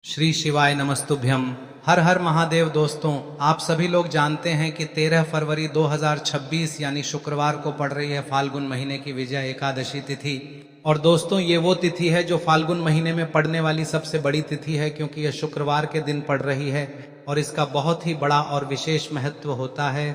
श्री शिवाय नमस्तुभ्यम। हर हर महादेव। दोस्तों, आप सभी लोग जानते हैं कि 13 फरवरी 2026 यानी शुक्रवार को पड़ रही है फाल्गुन महीने की विजया एकादशी तिथि। और दोस्तों, ये वो तिथि है जो फाल्गुन महीने में पड़ने वाली सबसे बड़ी तिथि है, क्योंकि यह शुक्रवार के दिन पड़ रही है और इसका बहुत ही बड़ा और विशेष महत्व होता है।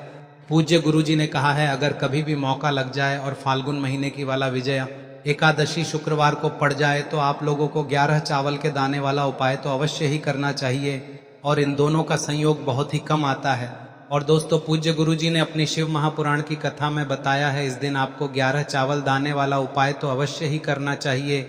पूज्य गुरुजी ने कहा है, अगर कभी भी मौका लग जाए और फाल्गुन महीने की वाला विजया एकादशी शुक्रवार को पड़ जाए तो आप लोगों को 11 चावल के दाने वाला उपाय तो अवश्य ही करना चाहिए। और इन दोनों का संयोग बहुत ही कम आता है। और दोस्तों, पूज्य गुरुजी ने अपनी शिव महापुराण की कथा में बताया है, इस दिन आपको 11 चावल दाने वाला उपाय तो अवश्य ही करना चाहिए,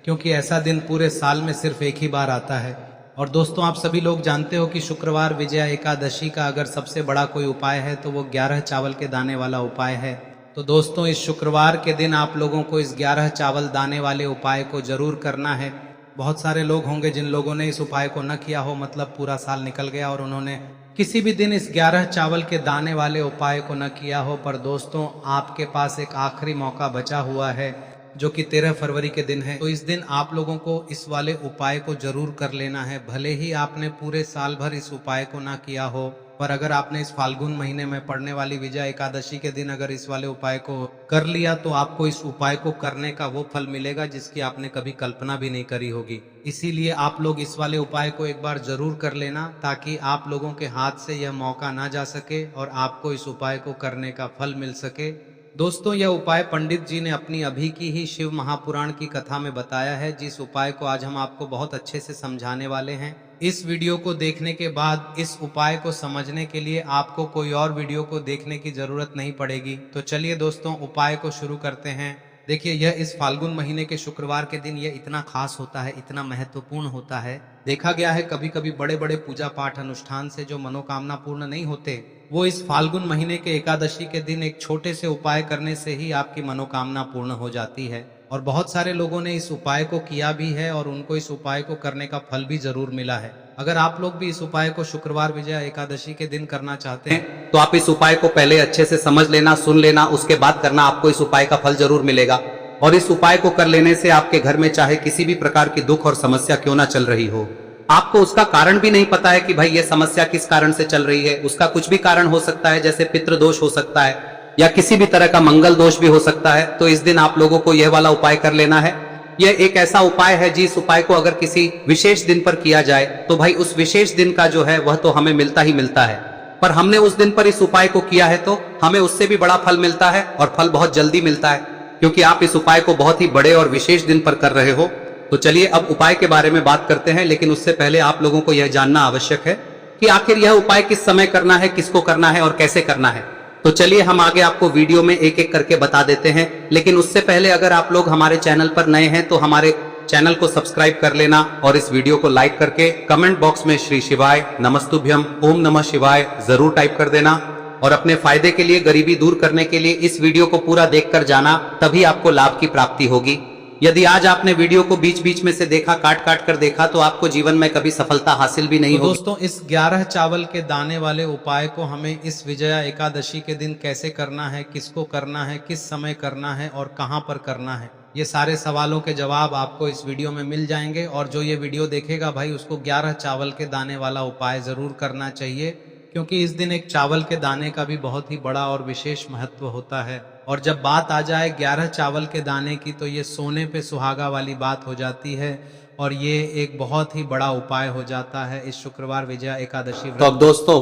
क्योंकि ऐसा दिन पूरे साल में सिर्फ एक ही बार आता है। और दोस्तों, आप सभी लोग जानते हो कि शुक्रवार विजया एकादशी का अगर सबसे बड़ा कोई उपाय है तो वो 11 चावल के दाने वाला उपाय है। तो दोस्तों, इस शुक्रवार के दिन आप लोगों को इस 11 चावल दाने वाले उपाय को जरूर करना है। बहुत सारे लोग होंगे जिन लोगों ने इस उपाय को न किया हो, मतलब पूरा साल निकल गया और उन्होंने किसी भी दिन इस 11 चावल के दाने वाले उपाय को न किया हो। पर दोस्तों, आपके पास एक आखिरी मौका बचा हुआ है, जो कि 13 फरवरी के दिन है। तो इस दिन आप लोगों को इस वाले उपाय को जरूर कर लेना है। भले ही आपने पूरे साल भर इस उपाय को ना किया हो, पर अगर आपने इस फाल्गुन महीने में पड़ने वाली विजय एकादशी के दिन अगर इस वाले उपाय को कर लिया तो आपको इस उपाय को करने का वो फल मिलेगा जिसकी आपने कभी कल्पना भी नहीं करी होगी। इसीलिए आप लोग इस वाले उपाय को एक बार जरूर कर लेना, ताकि आप लोगों के हाथ से यह मौका ना जा सके और आपको इस उपाय को करने का फल मिल सके। दोस्तों, यह उपाय पंडित जी ने अपनी अभी की ही शिव महापुराण की कथा में बताया है, जिस उपाय को आज हम आपको बहुत अच्छे से समझाने वाले हैं। इस वीडियो को देखने के बाद इस उपाय को समझने के लिए आपको कोई और वीडियो को देखने की जरूरत नहीं पड़ेगी। तो चलिए दोस्तों, उपाय को शुरू करते हैं। देखिए, यह इस फाल्गुन महीने के शुक्रवार के दिन यह इतना खास होता है, इतना महत्वपूर्ण होता है। देखा गया है कभी कभी बड़े बड़े पूजा पाठ अनुष्ठान से जो मनोकामना पूर्ण नहीं होते, वो इस फाल्गुन महीने के एकादशी के दिन एक छोटे से उपाय करने से ही आपकी मनोकामना पूर्ण हो जाती है। और बहुत सारे लोगों ने इस उपाय को किया भी है और उनको इस उपाय को करने का फल भी जरूर मिला है। अगर आप लोग भी इस उपाय को शुक्रवार विजया एकादशी के दिन करना चाहते हैं तो आप इस उपाय को पहले अच्छे से समझ लेना, सुन लेना, उसके बाद करना। आपको इस उपाय का फल जरूर मिलेगा। और इस उपाय को कर लेने से आपके घर में चाहे किसी भी प्रकार की दुख और समस्या क्यों ना चल रही हो, आपको उसका कारण भी नहीं पता है कि भाई ये समस्या किस कारण से चल रही है। उसका कुछ भी कारण हो सकता है, जैसे पितृदोष हो सकता है या किसी भी तरह का मंगल दोष भी हो सकता है। तो इस दिन आप लोगों को यह वाला उपाय कर लेना है। यह एक ऐसा उपाय है जिस उपाय को अगर किसी विशेष दिन पर किया जाए तो भाई उस विशेष दिन का जो है वह तो हमें मिलता ही मिलता है। पर हमने उस दिन पर इस उपाय को किया है तो हमें उससे भी बड़ा फल मिलता है, और फल बहुत जल्दी मिलता है, क्योंकि आप इस उपाय को बहुत ही बड़े और विशेष दिन पर कर रहे हो। तो चलिए अब उपाय के बारे में बात करते हैं, लेकिन उससे पहले आप लोगों को यह जानना आवश्यक है कि आखिर यह उपाय किस समय करना है, किसको करना है और कैसे करना है। तो चलिए हम आगे आपको वीडियो में एक एक करके बता देते हैं। लेकिन उससे पहले अगर आप लोग हमारे चैनल पर नए हैं तो हमारे चैनल को सब्सक्राइब कर लेना और इस वीडियो को लाइक करके कमेंट बॉक्स में श्री शिवाय नमस्तुभ्यम ओम नमः शिवाय जरूर टाइप कर देना। और अपने फायदे के लिए, गरीबी दूर करने के लिए इस वीडियो को पूरा देखकर जाना, तभी आपको लाभ की प्राप्ति होगी। यदि आज आपने वीडियो को बीच बीच में से देखा, काट काट कर देखा, तो आपको जीवन में कभी सफलता हासिल भी नहीं होगी। दोस्तों, इस 11 चावल के दाने वाले उपाय को हमें इस विजया एकादशी के दिन कैसे करना है, किसको करना है, किस समय करना है और कहां पर करना है, ये सारे सवालों के जवाब आपको इस वीडियो में मिल जाएंगे। और जो ये वीडियो देखेगा भाई, उसको 11 चावल के दाने वाला उपाय जरूर करना चाहिए, क्योंकि इस दिन एक चावल के दाने का भी बहुत ही बड़ा और विशेष महत्व होता है। और जब बात आ जाए 11 चावल के दाने की, तो ये सोने पे सुहागा वाली बात हो जाती है और ये एक बहुत ही बड़ा उपाय हो जाता है इस शुक्रवार विजया एकादशी। तो अब दोस्तों,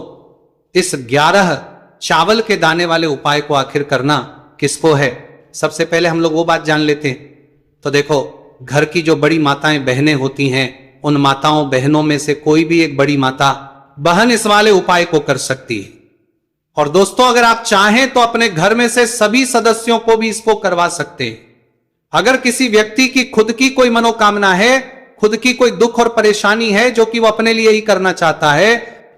इस 11 चावल के दाने वाले उपाय को आखिर करना किसको है, सबसे पहले हम लोग वो बात जान लेते हैं। तो देखो, घर की जो बड़ी माताएं बहनें होती हैं, उन माताओं बहनों में से कोई भी एक बड़ी माता बहन इस वाले उपाय को कर सकती है। और दोस्तों, अगर आप चाहें तो अपने घर में से सभी सदस्यों को भी इसको करवा सकते हैं। अगर किसी व्यक्ति की खुद की कोई मनोकामना है, खुद की कोई दुख और परेशानी है जो कि वो अपने लिए ही करना चाहता है,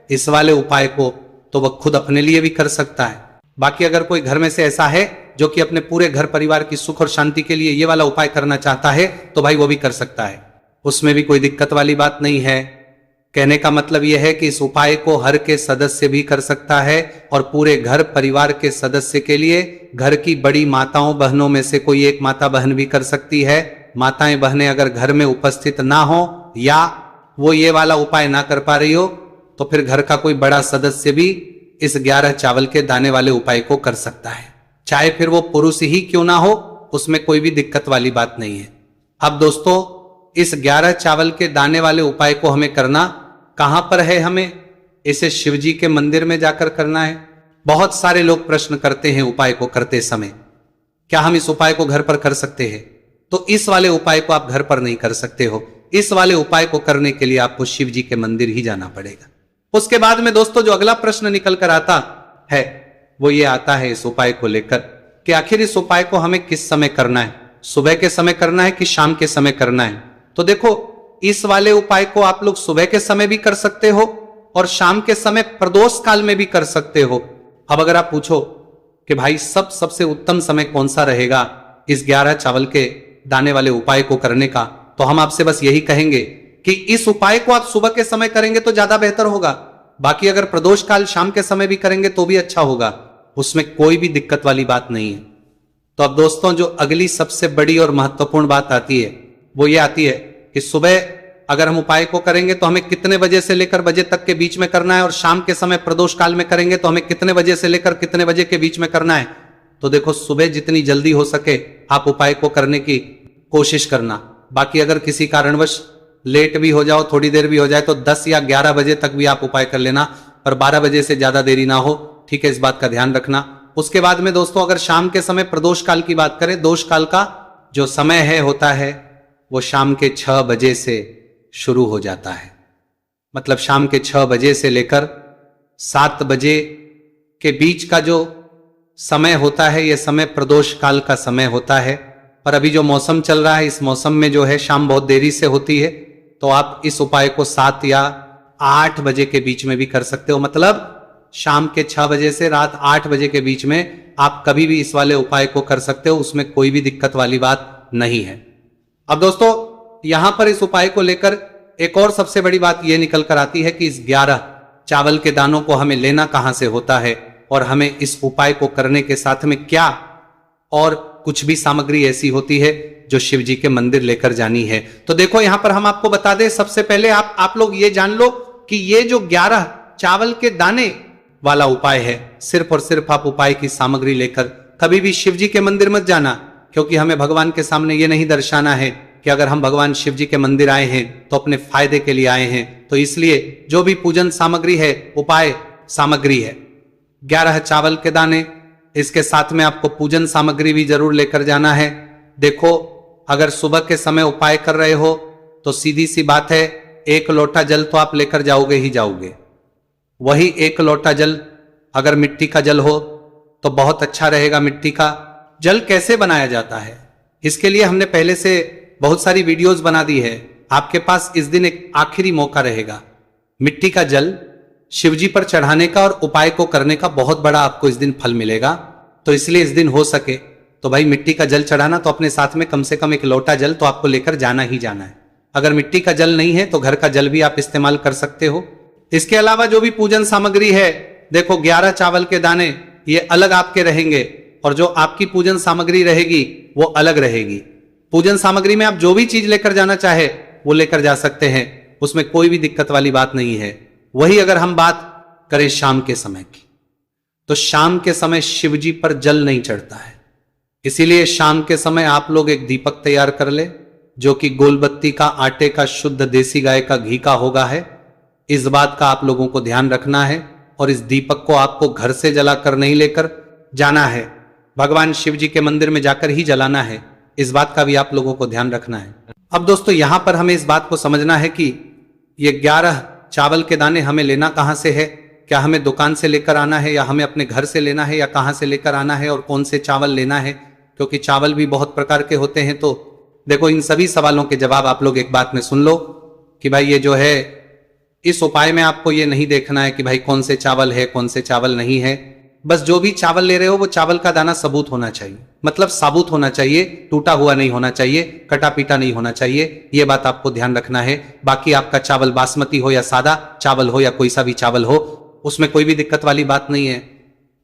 इस वाले उपाय को तो वह खुद अपने लिए भी कर सकता है। बाकी अगर कोई घर में से ऐसा है जो कि अपने पूरे घर परिवार की सुख और शांति के लिए ये वाला उपाय करना चाहता है, तो भाई वो भी कर सकता है, उसमें भी कोई दिक्कत वाली बात नहीं है। कहने का मतलब यह है कि इस उपाय को हर के सदस्य भी कर सकता है, और पूरे घर परिवार के सदस्य के लिए घर की बड़ी माताओं बहनों में से कोई एक माता बहन भी कर सकती है। माताएं बहनें अगर घर में उपस्थित ना हो या वो ये वाला उपाय ना कर पा रही हो तो फिर घर का कोई बड़ा सदस्य भी इस 11 चावल के दाने वाले उपाय को कर सकता है, चाहे फिर वो पुरुष ही क्यों ना हो, उसमें कोई भी दिक्कत वाली बात नहीं है। अब दोस्तों, इस 11 चावल के दाने वाले उपाय को हमें करना कहां पर है? हमें इसे शिव जी के मंदिर में जाकर करना है। बहुत सारे लोग प्रश्न करते हैं उपाय को करते समय, क्या हम इस उपाय को घर पर कर सकते हैं? तो इस वाले उपाय को आप घर पर नहीं कर सकते हो। इस वाले उपाय को करने के लिए आपको शिव जी के मंदिर ही जाना पड़ेगा। उसके बाद में दोस्तों जो अगला प्रश्न निकल कर आता है वो ये आता है इस उपाय को लेकर कि आखिर इस उपाय को हमें किस समय करना है, सुबह के समय करना है कि शाम के समय करना है? तो देखो, इस वाले उपाय को आप लोग सुबह के समय भी कर सकते हो और शाम के समय प्रदोष काल में भी कर सकते हो। अब अगर आप पूछो कि भाई सबसे उत्तम समय कौन सा रहेगा इस 11 चावल के दाने वाले उपाय को करने का, तो हम आपसे बस यही कहेंगे कि इस उपाय को आप सुबह के समय करेंगे तो ज्यादा बेहतर होगा। बाकी अगर प्रदोष काल शाम के समय भी करेंगे तो भी अच्छा होगा, उसमें कोई भी दिक्कत वाली बात नहीं है। तो अब दोस्तों जो अगली सबसे बड़ी और महत्वपूर्ण बात आती है वो ये आती है कि सुबह अगर हम उपाय को करेंगे तो हमें कितने बजे से लेकर बजे तक के बीच में करना है, और शाम के समय प्रदोष काल में करेंगे तो हमें कितने बजे से लेकर कितने बजे के बीच में करना है। तो देखो, सुबह जितनी जल्दी हो सके आप उपाय को करने की कोशिश करना। बाकी अगर किसी कारणवश लेट भी हो जाओ, थोड़ी देर भी हो जाए, तो 10 या 11 बजे तक भी आप उपाय कर लेना, पर 12 बजे से ज्यादा देरी ना हो, ठीक है? इस बात का ध्यान रखना। उसके बाद में दोस्तों अगर शाम के समय प्रदोष काल की बात करें, दोष काल का जो समय है होता है वो शाम के 6 बजे से शुरू हो जाता है। मतलब शाम के 6 बजे से लेकर 7 बजे के बीच का जो समय होता है यह समय प्रदोष काल का समय होता है। पर अभी जो मौसम चल रहा है इस मौसम में जो है शाम बहुत देरी से होती है, तो आप इस उपाय को 7 या 8 बजे के बीच में भी कर सकते हो। मतलब शाम के 6 बजे से रात 8 बजे के बीच में आप कभी भी इस वाले उपाय को कर सकते हो, उसमें कोई भी दिक्कत वाली बात नहीं है। अब दोस्तों यहां पर इस उपाय को लेकर एक और सबसे बड़ी बात यह निकल कर आती है कि इस 11 चावल के दानों को हमें लेना कहां से होता है, और हमें इस उपाय को करने के साथ में क्या और कुछ भी सामग्री ऐसी होती है जो शिव जी के मंदिर लेकर जानी है। तो देखो यहां पर हम आपको बता दें, सबसे पहले आप लोग ये जान लो कि ये जो 11 चावल के दाने वाला उपाय है, सिर्फ और सिर्फ आप उपाय की सामग्री लेकर कभी भी शिव जी के मंदिर मत जाना, क्योंकि हमें भगवान के सामने ये नहीं दर्शाना है कि अगर हम भगवान शिव जी के मंदिर आए हैं तो अपने फायदे के लिए आए हैं। तो इसलिए जो भी पूजन सामग्री है, उपाय सामग्री है 11 चावल के दाने, इसके साथ में आपको पूजन सामग्री भी जरूर लेकर जाना है। देखो, अगर सुबह के समय उपाय कर रहे हो तो सीधी सी बात है, 1 लोटा जल तो आप लेकर जाओगे ही जाओगे। वही 1 लोटा जल अगर मिट्टी का जल हो तो बहुत अच्छा रहेगा। मिट्टी का जल कैसे बनाया जाता है, इसके लिए हमने पहले से बहुत सारी वीडियोस बना दी है। आपके पास इस दिन एक आखिरी मौका रहेगा मिट्टी का जल शिवजी पर चढ़ाने का और उपाय को करने का, बहुत बड़ा आपको इस दिन फल मिलेगा। तो इसलिए इस दिन हो सके तो भाई मिट्टी का जल चढ़ाना, तो अपने साथ में कम से कम 1 लोटा जल तो आपको लेकर जाना ही जाना है। अगर मिट्टी का जल नहीं है तो घर का जल भी आप इस्तेमाल कर सकते हो। इसके अलावा जो भी पूजन सामग्री है, देखो 11 चावल के दाने ये अलग आपके रहेंगे और जो आपकी पूजन सामग्री रहेगी वो अलग रहेगी। पूजन सामग्री में आप जो भी चीज लेकर जाना चाहे वो लेकर जा सकते हैं, उसमें कोई भी दिक्कत वाली बात नहीं है। वही अगर हम बात करें शाम के समय की, तो शाम के समय शिवजी पर जल नहीं चढ़ता है, इसीलिए शाम के समय आप लोग एक दीपक तैयार कर ले जो कि गोलबत्ती का, आटे का, शुद्ध देसी गाय का घी का होगा है। इस बात का आप लोगों को ध्यान रखना है और इस दीपक को आपको घर से जलाकर नहीं लेकर जाना है, भगवान शिव जी के मंदिर में जाकर ही जलाना है। इस बात का भी आप लोगों को ध्यान रखना है। अब दोस्तों यहां पर हमें इस बात को समझना है कि ये 11 चावल के दाने हमें लेना कहां से है, क्या हमें दुकान से लेकर आना है या हमें अपने घर से लेना है या कहां से लेकर आना है और कौन से चावल लेना है, क्योंकि चावल भी बहुत प्रकार के होते हैं। तो देखो इन सभी सवालों के जवाब आप लोग एक बात में सुन लो कि भाई ये जो है इस उपाय में आपको ये नहीं देखना है कि भाई कौन से चावल है कौन से चावल नहीं है, बस जो भी चावल ले रहे हो वो चावल का दाना सबूत होना चाहिए, मतलब साबुत होना चाहिए, टूटा हुआ नहीं होना चाहिए, कटा पीटा नहीं होना चाहिए, ये बात आपको ध्यान रखना है। बाकी आपका चावल बासमती हो या सादा चावल हो या कोई सा भी चावल हो, उसमें कोई भी दिक्कत वाली बात नहीं है।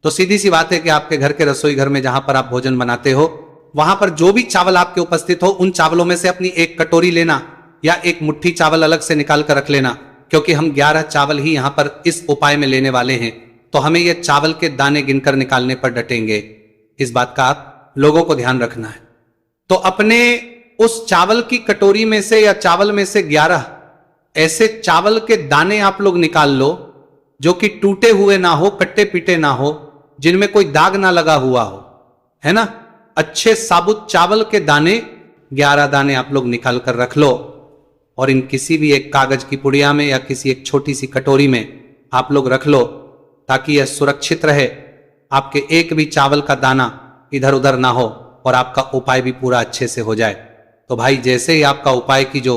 तो सीधी सी बात है कि आपके घर के रसोई घर में जहां पर आप भोजन बनाते हो वहां पर जो भी चावल आपके उपस्थित हो उन चावलों में से अपनी 1 कटोरी लेना या एक मुट्ठी चावल अलग से निकाल कर रख लेना, क्योंकि हम 11 चावल ही यहां पर इस उपाय में लेने वाले हैं, तो हमें ये चावल के दाने गिनकर निकालने पर डटेंगे। इस बात का आप लोगों को ध्यान रखना है। तो अपने उस चावल की कटोरी में से या चावल में से 11 ऐसे चावल के दाने आप लोग निकाल लो जो कि टूटे हुए ना हो, कट्टे पीटे ना हो, जिनमें कोई दाग ना लगा हुआ हो, है ना। अच्छे साबुत चावल के दाने 11 दाने आप लोग निकाल कर रख लो और इन किसी भी एक कागज की पुड़िया में या किसी एक छोटी सी कटोरी में आप लोग रख लो, ताकि यह सुरक्षित रहे, आपके एक भी चावल का दाना इधर उधर ना हो और आपका उपाय भी पूरा अच्छे से हो जाए। तो भाई जैसे ही आपका उपाय की जो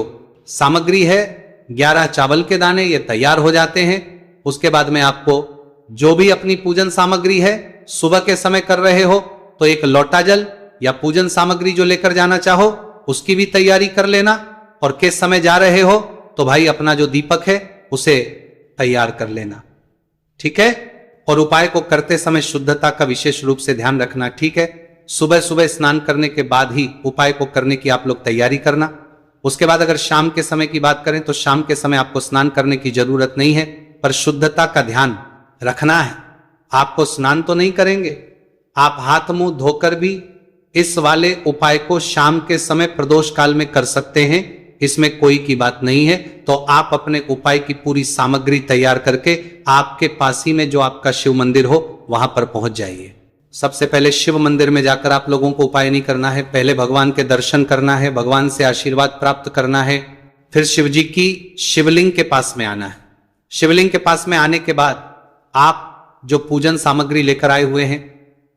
सामग्री है 11 चावल के दाने ये तैयार हो जाते हैं, उसके बाद में आपको जो भी अपनी पूजन सामग्री है सुबह के समय कर रहे हो तो एक लोटा जल या पूजन सामग्री जो लेकर जाना चाहो उसकी भी तैयारी कर लेना, और किस समय जा रहे हो तो भाई अपना जो दीपक है उसे तैयार कर लेना, ठीक है। और उपाय को करते समय शुद्धता का विशेष रूप से ध्यान रखना, ठीक है। सुबह सुबह स्नान करने के बाद ही उपाय को करने की आप लोग तैयारी करना। उसके बाद अगर शाम के समय की बात करें तो शाम के समय आपको स्नान करने की जरूरत नहीं है, पर शुद्धता का ध्यान रखना है। आपको स्नान तो नहीं करेंगे, आप हाथ मुंह धोकर भी इस वाले उपाय को शाम के समय प्रदोष काल में कर सकते हैं, इसमें कोई की बात नहीं है। तो आप अपने उपाय की पूरी सामग्री तैयार करके आपके पास ही में जो आपका शिव मंदिर हो वहां पर पहुंच जाइए। सबसे पहले शिव मंदिर में जाकर आप लोगों को उपाय नहीं करना है, पहले भगवान के दर्शन करना है, भगवान से आशीर्वाद प्राप्त करना है, फिर शिव जी की शिवलिंग के पास में आना है। शिवलिंग के पास में आने के बाद आप जो पूजन सामग्री लेकर आए हुए हैं,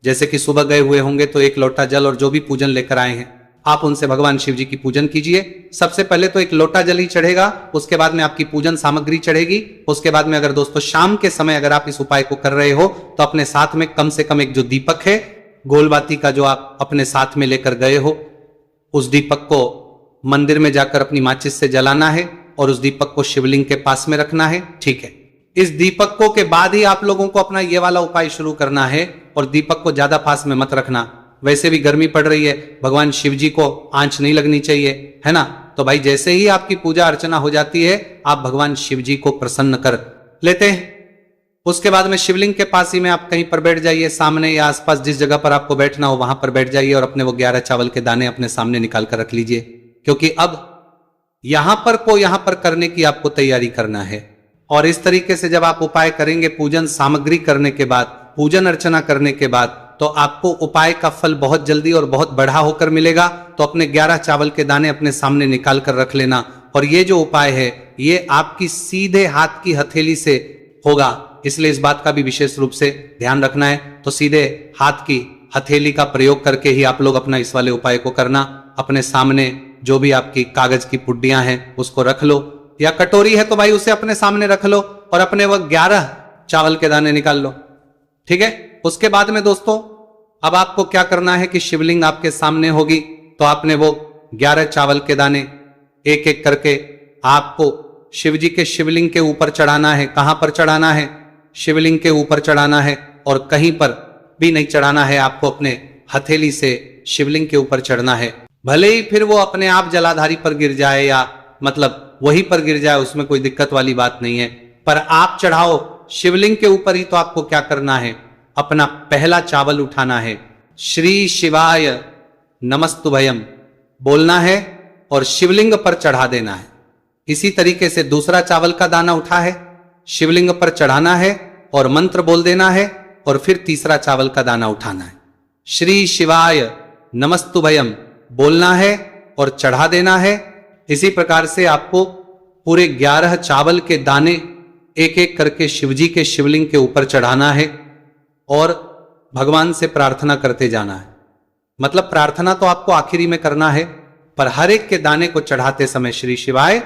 जैसे कि सुबह गए हुए होंगे तो एक लोटा जल और जो भी पूजन लेकर आए हैं आप उनसे भगवान शिव जी की पूजन कीजिए। सबसे पहले तो एक लोटा जल ही चढ़ेगा, उसके बाद में आपकी पूजन सामग्री चढ़ेगी। उसके बाद में अगर दोस्तों शाम के समय अगर आप इस उपाय को कर रहे हो तो अपने साथ में कम से कम एक जो दीपक है गोलबाती का जो आप अपने साथ में लेकर गए हो, उस दीपक को मंदिर में जाकर अपनी माचिस से जलाना है और उस दीपक को शिवलिंग के पास में रखना है, ठीक है। इस दीपकों के बाद ही आप लोगों को अपना ये वाला उपाय शुरू करना है, और दीपक को ज्यादा पास में मत रखना, वैसे भी गर्मी पड़ रही है, भगवान शिव जी को आंच नहीं लगनी चाहिए, है ना। तो भाई जैसे ही आपकी पूजा अर्चना हो जाती है आप भगवान शिव जी को प्रसन्न कर लेते हैं। उसके बाद में शिवलिंग के पास ही में आप कहीं पर बैठ जाइए, सामने या आसपास जिस जगह पर आपको बैठना हो वहां पर बैठ जाइए और अपने वो 11 चावल के दाने अपने सामने निकाल कर रख लीजिए, क्योंकि अब यहां पर करने की आपको तैयारी करना है। और इस तरीके से जब आप उपाय करेंगे पूजन सामग्री करने के बाद, पूजन अर्चना करने के बाद, तो आपको उपाय का फल बहुत जल्दी और बहुत बढ़ा होकर मिलेगा। तो अपने 11 चावल के दाने अपने सामने निकाल कर रख लेना, और ये जो उपाय है ये आपकी सीधे हाथ की हथेली से होगा, इसलिए इस बात का भी विशेष रूप से ध्यान रखना है। तो सीधे हाथ की हथेली का प्रयोग करके ही आप लोग अपना इस वाले उपाय को करना। अपने सामने जो भी आपकी कागज की पुड्डियां हैं उसको रख लो, या कटोरी है तो भाई उसे अपने सामने रख लो और अपने वो 11 चावल के दाने निकाल लो, ठीक है। उसके बाद में दोस्तों अब आपको क्या करना है कि शिवलिंग आपके सामने होगी, तो आपने वो 11 चावल के दाने एक एक करके आपको शिव जी के शिवलिंग के ऊपर चढ़ाना है। कहां पर चढ़ाना है? शिवलिंग के ऊपर चढ़ाना है, और कहीं पर भी नहीं चढ़ाना है, आपको अपने हथेली से शिवलिंग के ऊपर चढ़ना है। भले ही फिर वो अपने आप जलाधारी पर गिर जाए या मतलब वहीं पर गिर जाए, उसमें कोई दिक्कत वाली बात नहीं है, पर आप चढ़ाओ शिवलिंग के ऊपर ही। तो आपको क्या करना है, अपना पहला चावल उठाना है, श्री शिवाय नमस्तुभयम बोलना है और शिवलिंग पर चढ़ा देना है। इसी तरीके से दूसरा चावल का दाना उठा है, शिवलिंग पर चढ़ाना है और मंत्र बोल देना है, और फिर तीसरा चावल का दाना उठाना है, श्री शिवाय नमस्तुभयम बोलना है और चढ़ा देना है। इसी प्रकार से आपको पूरे 11 चावल के दाने एक एक करके शिवजी के शिवलिंग के ऊपर चढ़ाना है और भगवान से प्रार्थना करते जाना है। मतलब प्रार्थना तो आपको आखिरी में करना है, पर हर एक के दाने को चढ़ाते समय श्री शिवाय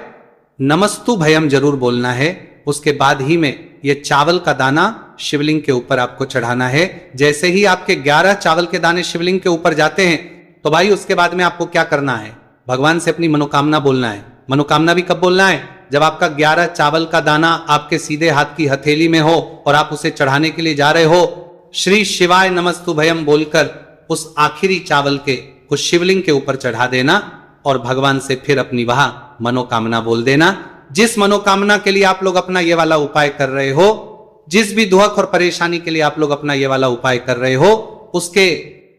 नमस्तु भयम जरूर बोलना है। उसके बाद ही में ये चावल का दाना शिवलिंग के ऊपर आपको चढ़ाना है। जैसे ही आपके 11 चावल के दाने शिवलिंग के ऊपर जाते हैं तो भाई उसके बाद में आपको क्या करना है, भगवान से अपनी मनोकामना बोलना है। मनोकामना भी कब बोलना है? जब आपका 11 चावल का दाना आपके सीधे हाथ की हथेली में हो और आप उसे चढ़ाने के लिए जा रहे हो, श्री शिवाय नमस्तु भयम बोलकर उस आखिरी चावल के उस शिवलिंग के ऊपर चढ़ा देना और भगवान से फिर अपनी वहां मनोकामना बोल देना। जिस मनोकामना के लिए आप लोग अपना ये वाला उपाय कर रहे हो, जिस भी दुख और परेशानी के लिए आप लोग अपना ये वाला उपाय कर रहे हो, उसके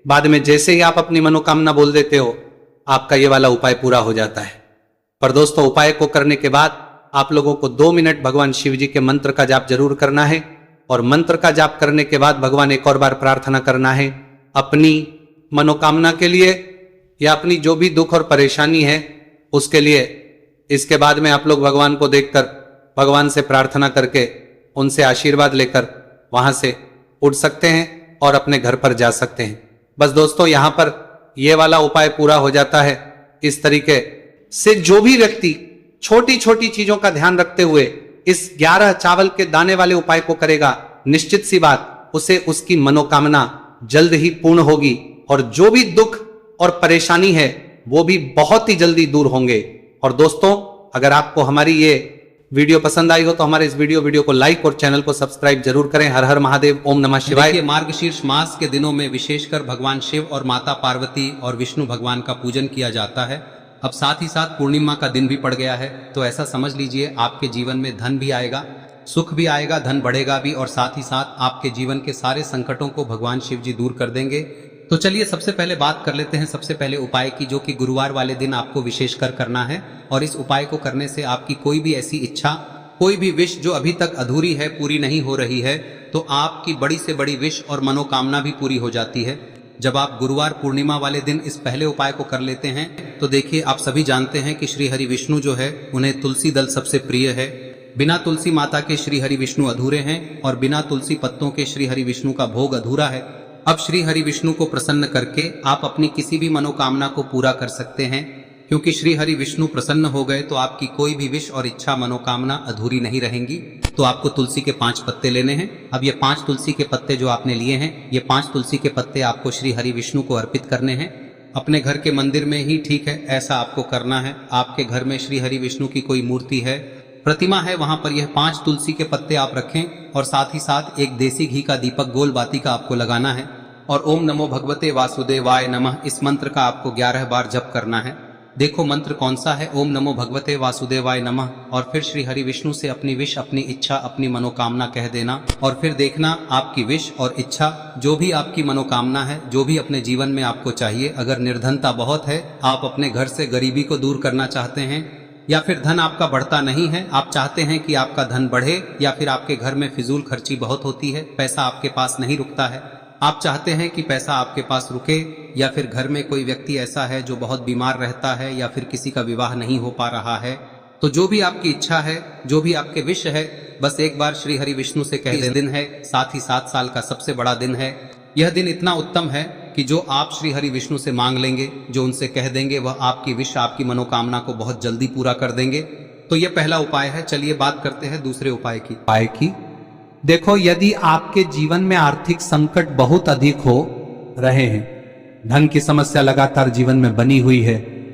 बाद में जैसे ही आप अपनी मनोकामना बोल देते हो, आपका ये वाला उपाय पूरा हो जाता है। पर दोस्तों, उपाय को करने के बाद आप लोगों को 2 मिनट भगवान शिव जी के मंत्र का जाप जरूर करना है। और मंत्र का जाप करने के बाद भगवान एक और बार प्रार्थना करना है अपनी मनोकामना के लिए या अपनी जो भी दुख और परेशानी है उसके लिए। इसके बाद में आप लोग भगवान को देखकर, भगवान से प्रार्थना करके, उनसे आशीर्वाद लेकर वहां से उठ सकते हैं और अपने घर पर जा सकते हैं। बस दोस्तों, यहां पर यह वाला उपाय पूरा हो जाता है। इस तरीके से जो भी व्यक्ति छोटी छोटी चीजों का ध्यान रखते हुए इस 11 चावल के दाने वाले उपाय को करेगा, निश्चित सी बात उसे उसकी मनोकामना जल्द ही पूर्ण होगी और जो भी दुख और परेशानी है वो भी बहुत ही जल्दी दूर होंगे। और दोस्तों, अगर आपको हमारी ये वीडियो पसंद आई हो तो हमारे इस वीडियो को लाइक और चैनल को सब्सक्राइब जरूर करें। हर हर महादेव, ओम नमः शिवाय। देखिए, मार्गशीर्ष मास के दिनों में विशेषकर भगवान शिव और माता पार्वती और विष्णु भगवान का पूजन किया जाता है। अब साथ ही साथ पूर्णिमा का दिन भी पड़ गया है, तो ऐसा समझ लीजिए आपके जीवन में धन भी आएगा, सुख भी आएगा, धन बढ़ेगा भी, और साथ ही साथ आपके जीवन के सारे संकटों को भगवान शिव जी दूर कर देंगे। तो चलिए सबसे पहले बात कर लेते हैं सबसे पहले उपाय की, जो कि गुरुवार वाले दिन आपको विशेषकर करना है। और इस उपाय को करने से आपकी कोई भी ऐसी इच्छा, कोई भी विश जो अभी तक अधूरी है, पूरी नहीं हो रही है, तो आपकी बड़ी से बड़ी विश और मनोकामना भी पूरी हो जाती है जब आप गुरुवार पूर्णिमा वाले दिन इस पहले उपाय को कर लेते हैं। तो देखिए, आप सभी जानते हैं कि श्री हरि विष्णु जो है उन्हें तुलसी दल सबसे प्रिय है। बिना तुलसी माता के श्री हरि विष्णु अधूरे हैं और बिना तुलसी पत्तों के श्री हरि विष्णु का भोग अधूरा है। अब श्री हरि विष्णु को प्रसन्न करके आप अपनी किसी भी मनोकामना को पूरा कर सकते हैं, क्योंकि श्री हरि विष्णु प्रसन्न हो गए तो आपकी कोई भी विश और इच्छा, मनोकामना अधूरी नहीं रहेंगी। तो आपको तुलसी के 5 पत्ते लेने हैं। अब ये 5 तुलसी के पत्ते जो आपने लिए हैं, ये 5 तुलसी के पत्ते आपको श्री हरि विष्णु को अर्पित करने हैं। अपने घर के मंदिर में ही ठीक है, ऐसा आपको करना है। आपके घर में श्री हरि विष्णु की कोई मूर्ति है, प्रतिमा है, वहां पर यह 5 तुलसी के पत्ते आप रखें और साथ ही साथ एक देसी घी का दीपक गोल बाती का आपको लगाना है। और ओम नमो भगवते वासुदेवाय नमः इस मंत्र का आपको 11 बार जप करना है। देखो मंत्र कौन सा है, ओम नमो भगवते वासुदेवाय नमः, और फिर श्री हरि विष्णु से अपनी विश, अपनी इच्छा, अपनी मनोकामना कह देना। और फिर देखना आपकी विश और इच्छा, जो भी आपकी मनोकामना है, जो भी अपने जीवन में आपको चाहिए। अगर निर्धनता बहुत है, आप अपने घर से गरीबी को दूर करना चाहते हैं, या फिर धन आपका बढ़ता नहीं है, आप चाहते हैं कि आपका धन बढ़े, या फिर आपके घर में फिजूल खर्ची बहुत होती है, पैसा आपके पास नहीं रुकता है, आप चाहते हैं कि पैसा आपके पास रुके, या फिर घर में कोई व्यक्ति ऐसा है जो बहुत बीमार रहता है, या फिर किसी का विवाह नहीं हो पा रहा है, तो जो भी आपकी इच्छा है, जो भी आपके विश है, बस एक बार श्री हरि विष्णु से कह दें। दिन है, साथ ही 7 साल का सबसे बड़ा दिन है। यह दिन इतना उत्तम है कि जो आप श्री हरि विष्णु से मांग लेंगे, जो उनसे कह देंगे, वह आपकी विश, आपकी मनोकामना को बहुत जल्दी पूरा कर देंगे। तो यह पहला उपाय है। चलिए बात करते हैं दूसरे उपाय की। देखो, यदि आपके जीवन में आर्थिक संकट बहुत अधिक हो रहे हैं, धन की समस्या लगातार जीवन में बनी हुई है,